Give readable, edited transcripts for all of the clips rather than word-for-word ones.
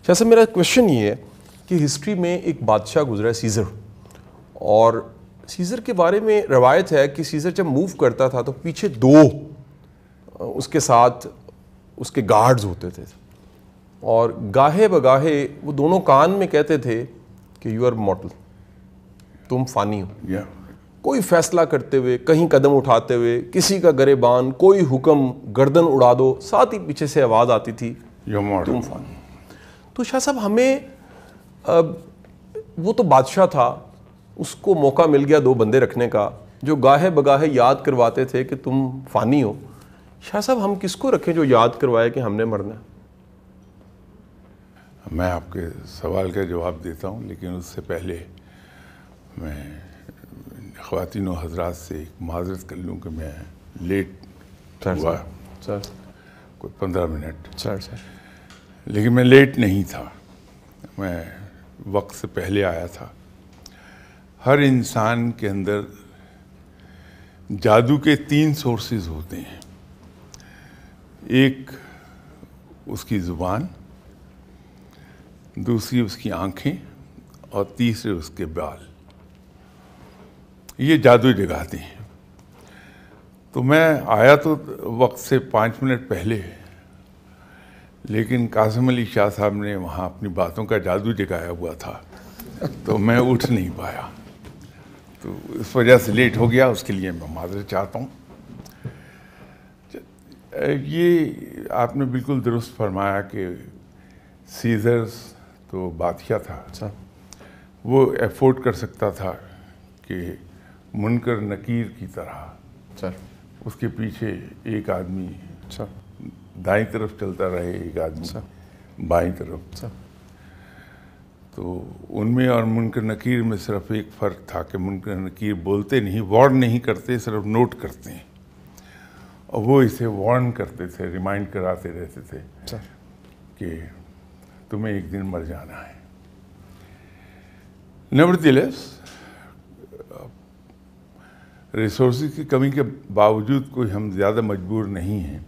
جیسے میرا کویشچن یہ ہے کہ ہسٹری میں ایک بادشاہ گزرا ہے سیزر، اور سیزر کے بارے میں روایت ہے کہ سیزر جب موو کرتا تھا تو پیچھے دو اس کے ساتھ اس کے گارڈز ہوتے تھے، اور گاہے بگاہے وہ دونوں کان میں کہتے تھے کہ یو آر مورٹل، تم فانی ہو. کوئی فیصلہ کرتے ہوئے، کہیں قدم اٹھاتے ہوئے، کسی کا گریبان، کوئی حکم، گردن اڑا دو، ساتھ ہی پیچھے سے آواز آتی تھی تم فانی. تو شاہ صاحب ہمیں وہ تو بادشاہ تھا، اس کو موقع مل گیا دو بندے رکھنے کا جو گاہے بگاہے یاد کرواتے تھے کہ تم فانی ہو. شاہ صاحب ہم کس کو رکھیں جو یاد کروائے کہ ہم نے مرنا ہے؟ میں آپ کے سوال کا جواب دیتا ہوں، لیکن اس سے پہلے میں خواتین و حضرات سے ایک معذرت کر لوں کہ میں لیٹ ہوا کوئی 15 منٹ، لیکن میں لیٹ نہیں تھا، میں وقت سے پہلے آیا تھا. ہر انسان کے اندر جادو کے 3 سورسز ہوتے ہیں، ایک اس کی زبان، دوسری اس کی آنکھیں، اور تیسرے اس کے بال. یہ جادو جگاتے ہیں. تو میں آیا تو وقت سے 5 منٹ پہلے، لیکن قاسم علی شاہ صاحب نے وہاں اپنی باتوں کا جادو جگایا ہوا تھا، تو میں اٹھ نہیں پایا، تو اس وجہ سے لیٹ ہو گیا. اس کے لیے میں معذرت چاہتا ہوں. یہ آپ نے بالکل درست فرمایا کہ سیزرز تو بادشاہ تھا، وہ ایفورڈ کر سکتا تھا کہ منکر نکیر کی طرح اس کے پیچھے ایک آدمی دائیں طرف چلتا رہے، ایک آدمی بائیں طرف. تو ان میں اور منکر نکیر میں صرف ایک فرق تھا کہ منکر نکیر بولتے نہیں، وارن نہیں کرتے، صرف نوٹ کرتے ہیں، اور وہ اسے وارن کرتے تھے، ریمائنڈ کراتے رہتے تھے کہ تمہیں ایک دن مر جانا ہے. نیورتھلیس ریسورسز کی کمی کے باوجود کوئی ہم زیادہ مجبور نہیں ہیں.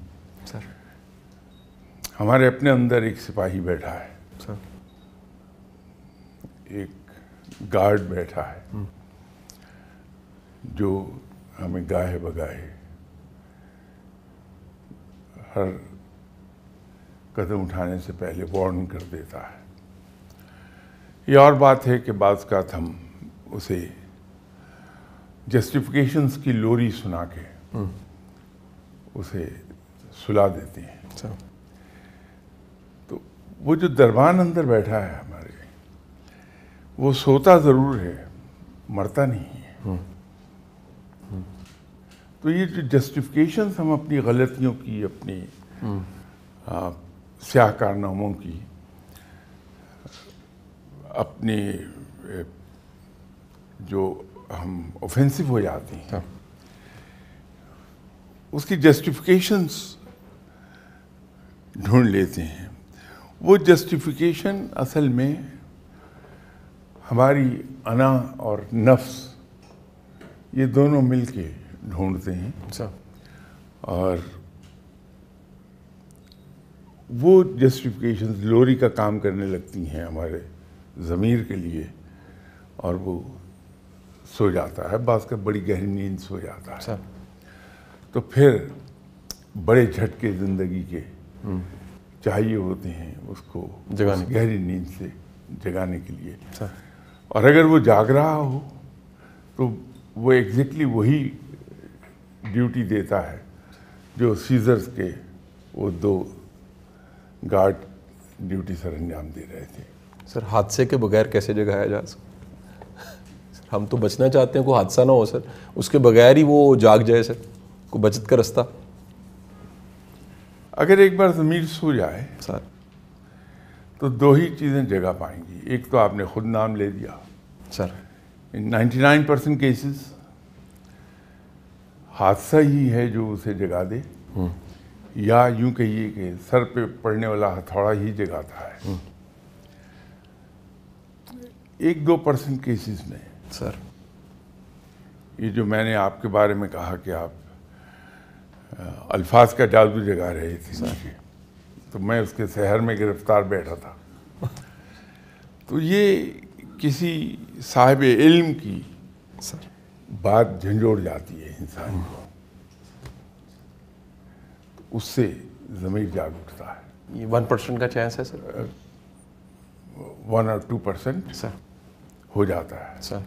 ہمارے اپنے اندر ایک سپاہی بیٹھا ہے، ایک گارڈ بیٹھا ہے جو ہمیں گاہے بگاہے ہر قدم اٹھانے سے پہلے وارن کر دیتا ہے. یہ اور بات ہے کہ بعض اوقات ہم اسے جسٹیفیکیشنز کی لوری سنا کے اسے سلا دیتے ہیں. تو وہ جو دربان اندر بیٹھا ہے ہمارے، وہ سوتا ضرور ہے، مرتا نہیں ہے. تو یہ جو جسٹیفیکیشنز ہم اپنی غلطیوں کی، اپنی سیاہ کارناموں کی، اپنی جو ہم اوفینسو ہو جاتے ہیں، اس کی جسٹیفیکیشنز ڈھونڈ لیتے ہیں. وہ جسٹیفیکیشن اصل میں ہماری انا اور نفس، یہ دونوں مل کے ڈھونڈتے ہیں، اور وہ جسٹیفیکیشنز لوری کا کام کرنے لگتی ہیں ہمارے ضمیر کے لیے، اور وہ سو جاتا ہے، بعض کا بڑی گہری نیند سو جاتا ہے. تو پھر بڑے جھٹکے زندگی کے چاہیے ہوتے ہیں اس کو گہری نیند سے جگانے کے لیے. اور اگر وہ جاگ رہا ہو تو وہ ایگزیکٹلی وہی ڈیوٹی دیتا ہے جو سیزرز کے وہ 2 گارڈ ڈیوٹی سر انجام دے رہے تھے. سر حادثے کے بغیر کیسے جگایا جا سکتا؟ ہم تو بچنا چاہتے ہیں، کوئی حادثہ نہ ہو سر، اس کے بغیر ہی وہ جاگ جائے سر، کوئی بچت کا رستہ. اگر ایک بار ضمیر سو جائے سر تو 2 ہی چیزیں جگہ پائیں گی. ایک تو آپ نے خود نام لے دیا سر، 99% کیسز حادثہ ہی ہے جو اسے جگا دے، یا یوں کہیے کہ سر پہ پڑنے والا ہتھوڑا ہی جگاتا ہے. 1-2% کیسز میں سر یہ جو میں نے آپ کے بارے میں کہا کہ آپ الفاظ کا جادو جگا رہے تھے، تو میں اس کے سحر میں گرفتار بیٹھا تھا. تو یہ کسی صاحب علم کی سر بات جھنجھوڑ جاتی ہے انسان کو، تو اس سے ضمیر جاگ اٹھتا ہے. یہ 1% کا چانس ہے سر؟ 1 or 2% سر ہو جاتا ہے. سر